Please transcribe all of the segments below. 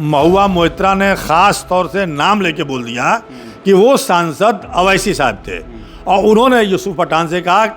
महुआ मोइत्रा ने ख़ास तौर से नाम लेके बोल दिया कि वो सांसद अवैसी साहब थे और उन्होंने यूसुफ पठान से कहा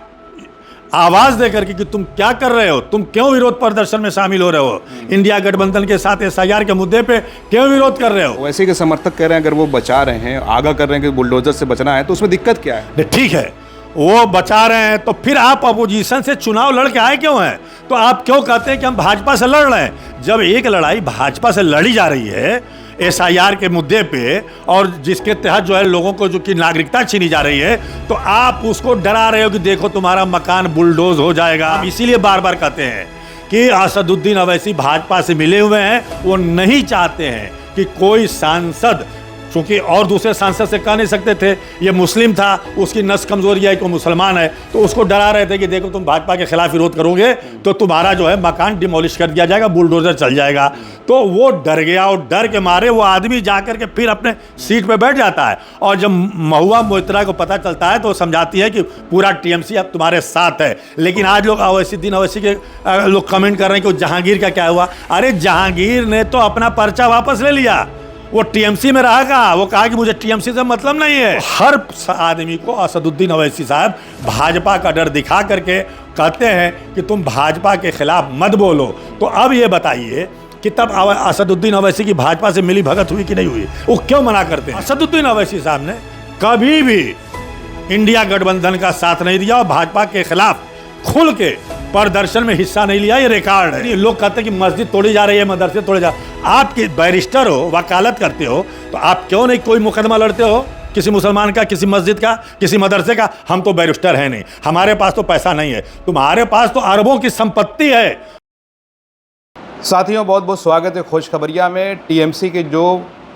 आवाज़ दे करके कि तुम क्या कर रहे हो, तुम क्यों विरोध प्रदर्शन में शामिल हो रहे हो, इंडिया गठबंधन के साथ एसआईआर के मुद्दे पे क्यों विरोध कर रहे हो। वैसे के समर्थक कह रहे हैं अगर वो बचा रहे हैं, आगाह कर रहे हैं कि बुलडोजर से बचना है तो उसमें दिक्कत क्या है। ठीक है, वो बचा रहे हैं तो फिर आप अपोजिशन से चुनाव लड़ के आए क्यों हैं? तो आप क्यों कहते हैं कि हम भाजपा से लड़ रहे हैं? जब एक लड़ाई भाजपा से लड़ी जा रही है एसआईआर के मुद्दे पे और जिसके तहत जो है लोगों को जो कि नागरिकता छीनी जा रही है, तो आप उसको डरा रहे हो कि देखो तुम्हारा मकान बुलडोज हो जाएगा। हम इसीलिए बार बार कहते हैं कि असदुद्दीन अवैसी भाजपा से मिले हुए हैं, वो नहीं चाहते हैं कि कोई सांसद, क्योंकि और दूसरे सांसद से कह नहीं सकते थे, ये मुस्लिम था, उसकी नस कमजोरी है कि मुसलमान है, तो उसको डरा रहे थे कि देखो तुम भाजपा के खिलाफ विरोध करोगे तो तुम्हारा जो है मकान डिमोलिश कर दिया जाएगा, बुलडोजर चल जाएगा। तो वो डर गया और डर के मारे वो आदमी जा करके फिर अपने सीट पे बैठ जाता है और जब महुआ मोइत्रा को पता चलता है तो वो समझाती है कि पूरा टीएमसी अब तुम्हारे साथ है। लेकिन आज लोग अवैसी के लोग कमेंट कर रहे हैं कि जहांगीर का क्या हुआ। अरे जहांगीर ने तो अपना पर्चा वापस ले लिया, वो टीएमसी में रहा कहा, वो कहा कि मुझे टीएमसी से मतलब नहीं है। हर आदमी को असदुद्दीन अवैसी साहब भाजपा का डर दिखा करके कहते हैं कि तुम भाजपा के खिलाफ मत बोलो। तो अब ये बताइए कि तब असदुद्दीन अवैसी की भाजपा से मिली भगत हुई कि नहीं हुई? वो क्यों मना करते हैं? असदुद्दीन अवैसी साहब ने कभी भी इंडिया गठबंधन का साथ नहीं दिया और भाजपा के खिलाफ खुल के प्रदर्शन में हिस्सा नहीं लिया। ये रिकॉर्ड है। लोग कहते हैं कि मस्जिद तोड़ी जा रही है, मदरसे तोड़े जा, आप बैरिस्टर हो, वकालत करते हो, तो आप क्यों नहीं कोई मुकदमा लड़ते हो किसी मुसलमान का, किसी मस्जिद का, किसी मदरसे का? हम तो बैरिस्टर हैं नहीं, हमारे पास तो पैसा नहीं है, तुम्हारे पास तो अरबों की संपत्ति है। साथियों बहुत बहुत स्वागत है खोज खबरिया में। टीएमसी के जो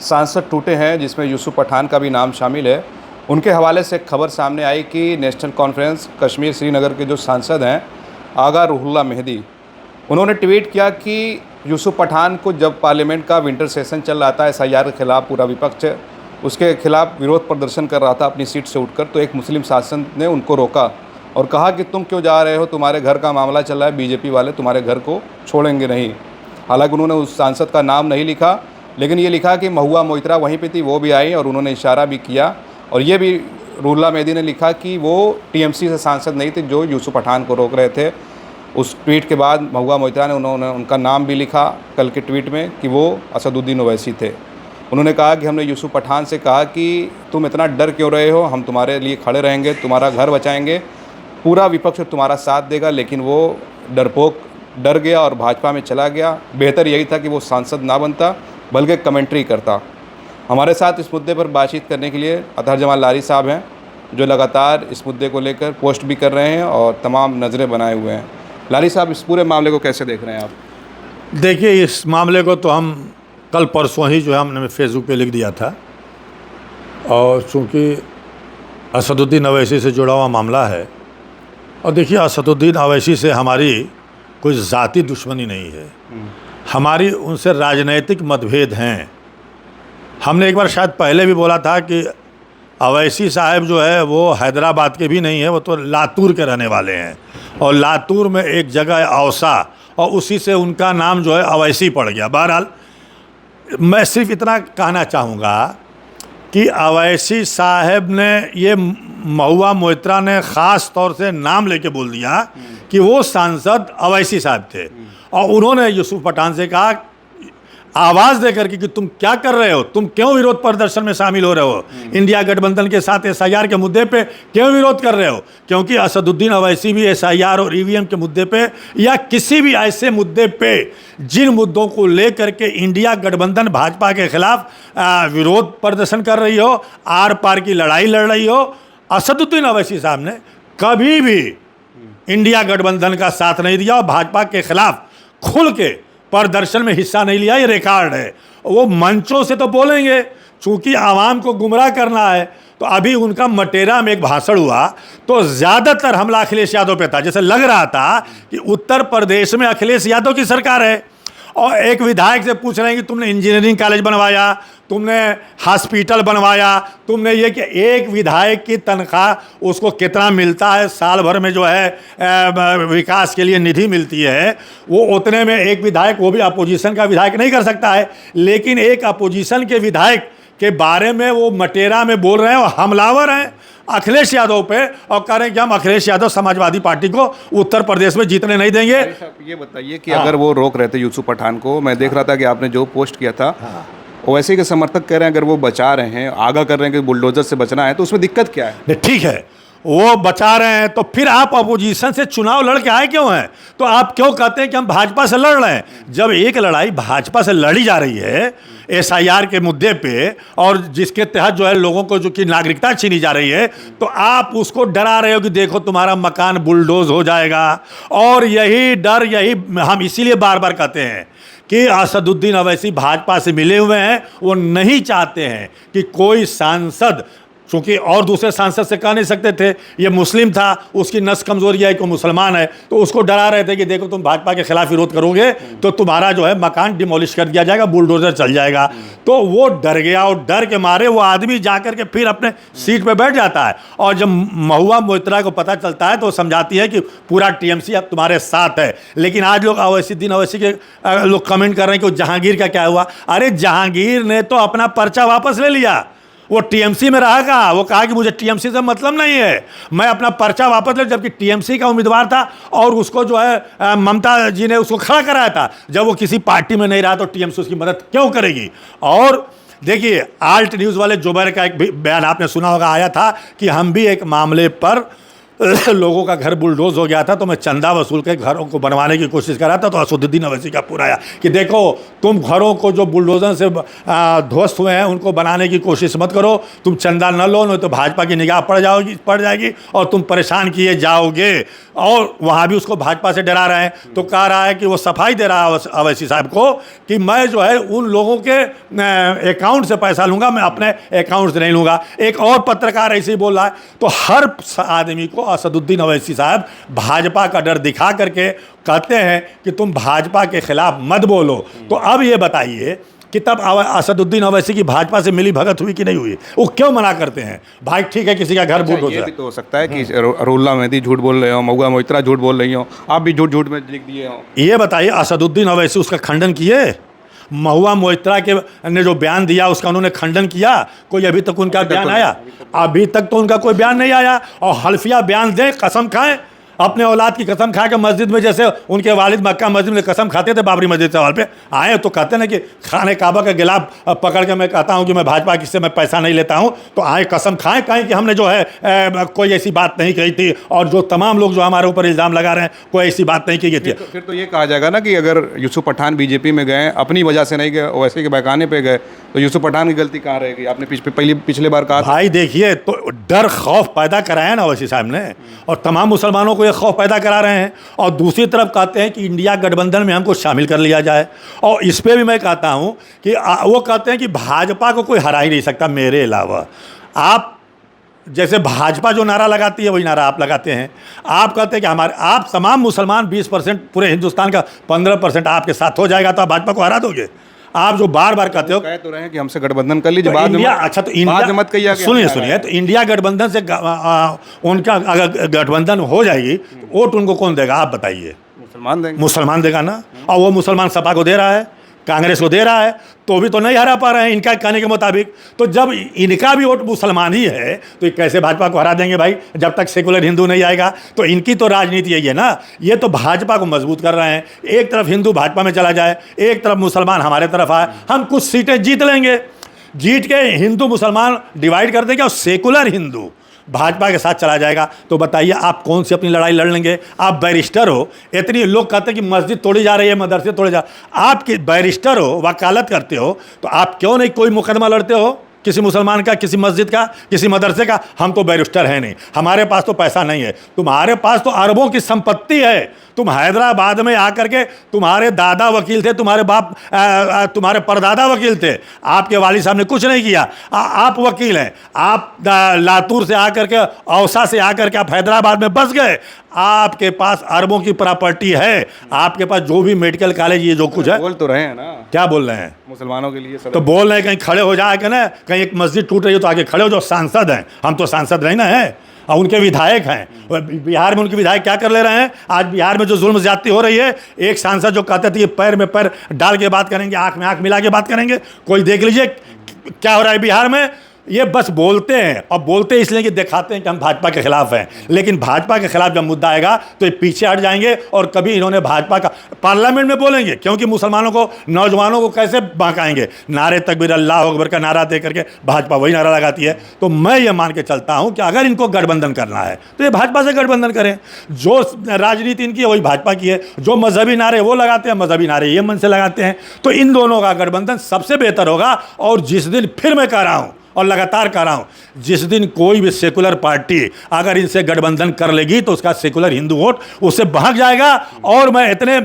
सांसद टूटे हैं जिसमें यूसुफ पठान का भी नाम शामिल है, उनके हवाले से एक खबर सामने आई कि नेशनल कॉन्फ्रेंस कश्मीर श्रीनगर के जो सांसद हैं आगा रूहुल्लाह मेहदी, उन्होंने ट्वीट किया कि यूसुफ पठान को जब पार्लियामेंट का विंटर सेशन चल रहा था, एसआईआर के खिलाफ पूरा विपक्ष उसके खिलाफ विरोध प्रदर्शन कर रहा था अपनी सीट से उठकर, तो एक मुस्लिम सांसद ने उनको रोका और कहा कि तुम क्यों जा रहे हो, तुम्हारे घर का मामला चल रहा है, बीजेपी वाले तुम्हारे घर को छोड़ेंगे नहीं। हालांकि उन्होंने उस सांसद का नाम नहीं लिखा, लेकिन ये लिखा कि महुआ मोइत्रा वहीं पे थी, वो भी आई और उन्होंने इशारा भी किया। और ये भी रूहुल्लाह मेहदी ने लिखा कि वो टीएमसी से सांसद नहीं थे जो यूसुफ पठान को रोक रहे थे। उस ट्वीट के बाद महुआ मोइत्रा ने उन्होंने उनका नाम भी लिखा कल के ट्वीट में कि वो असदुद्दीन ओवैसी थे। उन्होंने कहा कि हमने यूसुफ पठान से कहा कि तुम इतना डर क्यों रहे हो, हम तुम्हारे लिए खड़े रहेंगे, तुम्हारा घर बचाएंगे, पूरा विपक्ष तुम्हारा साथ देगा। लेकिन वो डरपोक डर गया और भाजपा में चला गया। बेहतर यही था कि वो सांसद ना बनता बल्कि कमेंट्री करता। हमारे साथ इस मुद्दे पर बातचीत करने के लिए अतहर जमाल लारी साहब हैं, जो लगातार इस मुद्दे को लेकर पोस्ट भी कर रहे हैं और तमाम नज़रें बनाए हुए हैं। लारी साहब, इस पूरे मामले को कैसे देख रहे हैं आप? देखिए, इस मामले को तो हम कल परसों ही जो है हमने फेसबुक पे लिख दिया था, और चूँकि असदुद्दीन अवैसी से जुड़ा हुआ मामला है, और देखिए असदुद्दीन अवैसी से हमारी कोई ज़ाती दुश्मनी नहीं है, हमारी उनसे राजनैतिक मतभेद हैं। हमने एक बार शायद पहले भी बोला था कि अवैसी साहब जो है वो हैदराबाद के भी नहीं है, वो तो लातूर के रहने वाले हैं, और लातूर में एक जगह है औसा, और उसी से उनका नाम जो है अवैसी पड़ गया। बहरहाल मैं सिर्फ इतना कहना चाहूँगा कि अवैसी साहब ने, ये महुआ मोइत्रा ने ख़ास तौर से नाम लेके बोल दिया कि वो सांसद अवैसी साहब थे और उन्होंने यूसुफ पठान से कहा आवाज़ दे करके कि तुम क्या कर रहे हो, तुम क्यों विरोध प्रदर्शन में शामिल हो रहे हो, इंडिया गठबंधन के साथ एसआईआर के मुद्दे पे क्यों विरोध कर रहे हो? क्योंकि असदुद्दीन अवैसी भी एसआईआर और ईवीएम के मुद्दे पे या किसी भी ऐसे मुद्दे पे जिन मुद्दों को लेकर के इंडिया गठबंधन भाजपा के खिलाफ विरोध प्रदर्शन कर रही हो, आर पार की लड़ाई लड़ रही हो, असदुद्दीन अवैसी साहब ने कभी भी इंडिया गठबंधन का साथ नहीं दिया और भाजपा के खिलाफ खुल के प्रदर्शन में हिस्सा नहीं लिया। ये रिकॉर्ड है। वो मंचों से तो बोलेंगे, चूँकि आवाम को गुमराह करना है। तो अभी उनका मटेरा में एक भाषण हुआ तो ज़्यादातर हमला अखिलेश यादव पे था, जैसे लग रहा था कि उत्तर प्रदेश में अखिलेश यादव की सरकार है और एक विधायक से पूछ रहे हैं कि तुमने इंजीनियरिंग कॉलेज बनवाया, तुमने हॉस्पिटल बनवाया, तुमने ये कि एक विधायक की तनख्वाह उसको कितना मिलता है साल भर में जो है विकास के लिए निधि मिलती है, वो उतने में एक विधायक, वो भी अपोजिशन का विधायक नहीं कर सकता है। लेकिन एक अपोजिशन के विधायक के बारे में वो मटेरा में बोल रहे हैं और हमलावर हैं अखिलेश यादव पे, और कह रहे हैं कि हम अखिलेश यादव समाजवादी पार्टी को उत्तर प्रदेश में जीतने नहीं देंगे। ये बताइए कि अगर वो रोक रहे थे यूसुफ पठान को, मैं देख रहा था कि आपने जो पोस्ट किया था, वैसे के समर्थक कह रहे हैं अगर वो बचा रहे हैं, आगाह कर रहे हैं कि बुलडोजर से बचना है, तो उसमें दिक्कत क्या है? ठीक है, वो बचा रहे हैं तो फिर आप अपोजिशन से चुनाव लड़ के आए क्यों हैं? तो आप क्यों कहते हैं कि हम भाजपा से लड़ रहे हैं? जब एक लड़ाई भाजपा से लड़ी जा रही है एसआईआर के मुद्दे पे, और जिसके तहत जो है लोगों को जो कि नागरिकता छीनी जा रही है, तो आप उसको डरा रहे हो कि देखो तुम्हारा मकान बुलडोज हो जाएगा। और यही डर, यही हम इसीलिए बार बार कहते हैं कि असदुद्दीन अवैसी भाजपा से मिले हुए हैं, वो नहीं चाहते हैं कि कोई सांसद, चूँकि और दूसरे सांसद से कह नहीं सकते थे, ये मुस्लिम था, उसकी नस कमजोरी है कि मुसलमान है, तो उसको डरा रहे थे कि देखो तुम भाजपा के खिलाफ विरोध करोगे तो तुम्हारा जो है मकान डिमोलिश कर दिया जाएगा, बुलडोजर चल जाएगा। तो वो डर गया और डर के मारे वो आदमी जा कर के फिर अपने सीट पे बैठ जाता है। और जब महुआ मोइत्रा को पता चलता है तो समझाती है कि पूरा टीएमसी अब तुम्हारे साथ है। लेकिन आज लोग अवैसीद्दीन अवैसी के लोग कमेंट कर रहे हैं कि जहांगीर का क्या हुआ? अरे जहांगीर ने तो अपना पर्चा वापस ले लिया, वो टीएमसी में रहा कहा, वो कहा कि मुझे टीएमसी से मतलब नहीं है, मैं अपना पर्चा वापस ले, जबकि टीएमसी का उम्मीदवार था और उसको जो है ममता जी ने उसको खड़ा कराया था। जब वो किसी पार्टी में नहीं रहा तो टीएमसी उसकी मदद क्यों करेगी? और देखिए, आल्ट न्यूज़ वाले जुबैर का एक बयान आपने सुना होगा, आया था कि हम भी एक मामले पर लोगों का घर बुलडोज हो गया था तो मैं चंदा वसूल के घरों को बनवाने की कोशिश कर रहा था, तो असदुद्दीन अवैसी का पूरा आया कि देखो तुम घरों को जो बुलडोजर से ध्वस्त हुए हैं उनको बनाने की कोशिश मत करो, तुम चंदा न लो, नहीं तो भाजपा की निगाह पड़ जाएगी और तुम परेशान किए जाओगे। और वहाँ भी उसको भाजपा से डरा रहे हैं, तो कह रहा है कि वो सफाई दे रहा है अवैसी साहब को कि मैं जो है उन लोगों के अकाउंट से पैसा लूँगा, मैं अपने अकाउंट से नहीं लूँगा। एक और पत्रकार ऐसे ही बोल रहा है। तो हर आदमी को असदुद्दीन अवैसी साहब भाजपा का डर दिखा करके कहते हैं कि तुम भाजपा के खिलाफ मत बोलो। तो अब ये बताइए कि तब असदुद्दीन अवैसी की भाजपा से मिली भगत हुई कि नहीं हुई? वो क्यों मना करते हैं? भाई ठीक है, किसी का घर बूट हो जाए, ये भी तो हो सकता है कि रुल्ला मेहदी झूठ बोल रहे हो, महुआ मोइत्रा झूठ बोल रही हो, आप भी झूठ झूठ में लिख दिए हो। ये बताइए, असदुद्दीन अवैसी उसका खंडन किए? महुआ मोइत्रा के ने जो बयान दिया उसका उन्होंने खंडन किया? कोई अभी तक उनका बयान आया? अभी तक तो उनका कोई बयान नहीं आया। और हल्फिया बयान दें, कसम खाएं, अपने औलाद की कसम खा के मस्जिद में, जैसे उनके वालिद मक्का मस्जिद में कसम खाते थे बाबरी मस्जिद सवाल पे, आए तो कहते ना कि खाने काबा का गिलाफ पकड़ के मैं कहता हूं कि मैं भाजपा किससे मैं पैसा नहीं लेता हूं, तो आए कसम खाएं कहें कि हमने जो है कोई ऐसी बात नहीं कही थी। और जो तमाम लोग जो हमारे ऊपर इल्ज़ाम लगा रहे हैं, कोई ऐसी बात नहीं की गई थी। फिर तो ये कहा जाएगा ना कि अगर यूसुफ पठान बीजेपी में गए, अपनी वजह से नहीं गए, वैसे के बहकाने पे गए, तो यूसुफ पठान की गलती कहाँ रहेगी? आपने पिछले बार कहा भाई देखिए, तो डर खौफ पैदा कराया ना अवैसी साहब ने, और तमाम मुसलमानों को ये खौफ पैदा करा रहे हैं। और दूसरी तरफ कहते हैं कि इंडिया गठबंधन में हमको शामिल कर लिया जाए। और इस पे भी मैं कहता हूं कि वो कहते हैं कि भाजपा को कोई हरा ही नहीं सकता मेरे अलावा। आप जैसे भाजपा जो नारा लगाती है वही नारा आप लगाते हैं। आप कहते हैं कि आप तमाम मुसलमान 20%, पूरे हिंदुस्तान का 15% आपके साथ हो जाएगा तो आप भाजपा को हरा दोगे। आप जो बार बार कहते हो, कह तो रहे हैं कि हमसे गठबंधन कर लीजिए, बाद में अच्छा तो इंडिया मत कहिए। सुनिए, तो इंडिया गठबंधन से उनका अगर गठबंधन हो जाएगी तो वोट उनको कौन देगा? आप बताइए। मुसलमान देगा ना। और वो मुसलमान सपा को दे रहा है, कांग्रेस को दे रहा है, तो भी तो नहीं हरा पा रहे हैं इनका कहने के मुताबिक। तो जब इनका भी वोट मुसलमान ही है तो ये कैसे भाजपा को हरा देंगे भाई, जब तक सेकुलर हिंदू नहीं आएगा? तो इनकी तो राजनीति यही है ना, ये तो भाजपा को मजबूत कर रहे हैं। एक तरफ हिंदू भाजपा में चला जाए, एक तरफ मुसलमान हमारे तरफ आए, हम कुछ सीटें जीत लेंगे, जीत के हिंदू मुसलमान डिवाइड कर देंगे और सेकुलर हिंदू भाजपा के साथ चला जाएगा। तो बताइए आप कौन सी अपनी लड़ाई लड़ लेंगे? आप बैरिस्टर हो, इतनी लोग कहते हैं कि मस्जिद तोड़ी जा रही है, मदरसे तोड़े जा, आप बैरिस्टर हो, वकालत करते हो, तो आप क्यों नहीं कोई मुकदमा लड़ते हो किसी मुसलमान का, किसी मस्जिद का, किसी मदरसे का? हम तो बैरिस्टर हैं नहीं, हमारे पास तो पैसा नहीं है, तुम्हारे पास तो अरबों की संपत्ति है, तुम हैदराबाद में आकर के, तुम्हारे दादा वकील थे, तुम्हारे बाप तुम्हारे परदादा वकील थे, आपके वालिद साहब ने कुछ नहीं किया। आप वकील हैं, आप लातूर से आकर के, औसा से आकर के आप हैदराबाद में बस गए। आपके पास अरबों की प्रॉपर्टी है, आपके पास जो भी मेडिकल कॉलेज ये जो कुछ है। बोल तो रहे हैं ना, क्या बोल रहे हैं? मुसलमानों के लिए तो बोल रहे हैं कहीं खड़े हो जाए ना, कहीं एक मस्जिद टूट रही हो तो आगे खड़े हो। जो सांसद हैं, हम तो सांसद नहीं ना हैं, और उनके विधायक हैं। बिहार में उनके विधायक क्या कर ले रहे हैं? आज बिहार में जो जुल्म ज्यादती हो रही है, एक सांसद जो कहते थे ये पैर में पैर डाल के बात करेंगे, आंख में आंख मिला के बात करेंगे, कोई देख लीजिए क्या हो रहा है बिहार में। ये बस बोलते हैं, और बोलते इसलिए कि दिखाते हैं कि हम भाजपा के खिलाफ हैं, लेकिन भाजपा के खिलाफ जब मुद्दा आएगा तो ये पीछे हट जाएंगे, और कभी इन्होंने भाजपा का पार्लियामेंट में बोलेंगे, क्योंकि मुसलमानों को, नौजवानों को कैसे बहकाएंगे? नारे तकबीर अल्लाह अकबर का नारा दे करके भाजपा वही नारा लगाती है। तो मैं ये मान के चलता हूं कि अगर इनको गठबंधन करना है तो ये भाजपा से गठबंधन करें। जो राजनीति इनकी है वही भाजपा की है। जो मजहबी नारे वो लगाते हैं, मजहबी नारे ये मन से लगाते हैं, तो इन दोनों का गठबंधन सबसे बेहतर होगा। और जिस दिन, फिर मैं कह रहा हूं और लगातार कह रहा हूं, जिस दिन कोई भी सेकुलर पार्टी अगर इनसे गठबंधन कर लेगी तो उसका सेकुलर हिंदू वोट उससे भाग जाएगा। और मैं इतने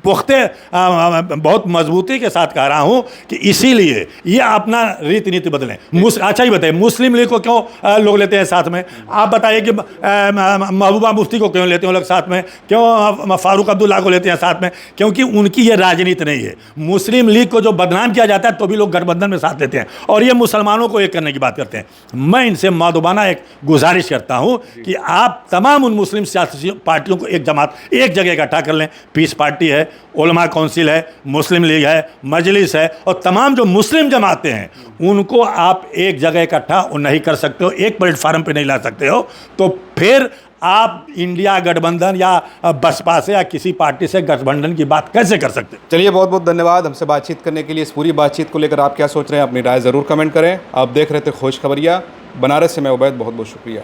पुख्ते बहुत मजबूती के साथ कह रहा हूं कि इसीलिए ये अपना रीति नीति बदलें। अच्छा ही बताइए, मुस्लिम लीग को क्यों लोग लेते हैं साथ में? आप बताइए कि महबूबा मुफ्ती को क्यों लेते हैं लोग साथ में? क्यों फारूक अब्दुल्ला को लेते हैं साथ में? क्योंकि उनकी ये राजनीति नहीं है। मुस्लिम लीग को जो बदनाम किया जाता है तो भी लोग गठबंधन में साथ लेते हैं, और ये मुसलमानों को एक करने की बात करते हैं। मैं इनसे मादुबाना एक गुजारिश करता हूं कि आप तमाम उन मुस्लिम सियासी पार्टियों को एक जमात, एक जगह इकट्ठा कर लें। पीस पार्टी है, उलमा काउंसिल है, मुस्लिम लीग है, मजलिस है, और तमाम जो मुस्लिम जमातें हैं उनको आप एक जगह इकट्ठा नहीं कर सकते हो, एक प्लेटफार्म पे नहीं ला सकते हो। तो फिर आप इंडिया गठबंधन या बसपा से या किसी पार्टी से गठबंधन की बात कैसे कर सकते? चलिए, बहुत बहुत धन्यवाद हमसे बातचीत करने के लिए। इस पूरी बातचीत को लेकर आप क्या सोच रहे हैं, अपनी राय ज़रूर कमेंट करें। आप देख रहे थे खोज खबरिया बनारस से, मैं उबैद, बहुत बहुत शुक्रिया।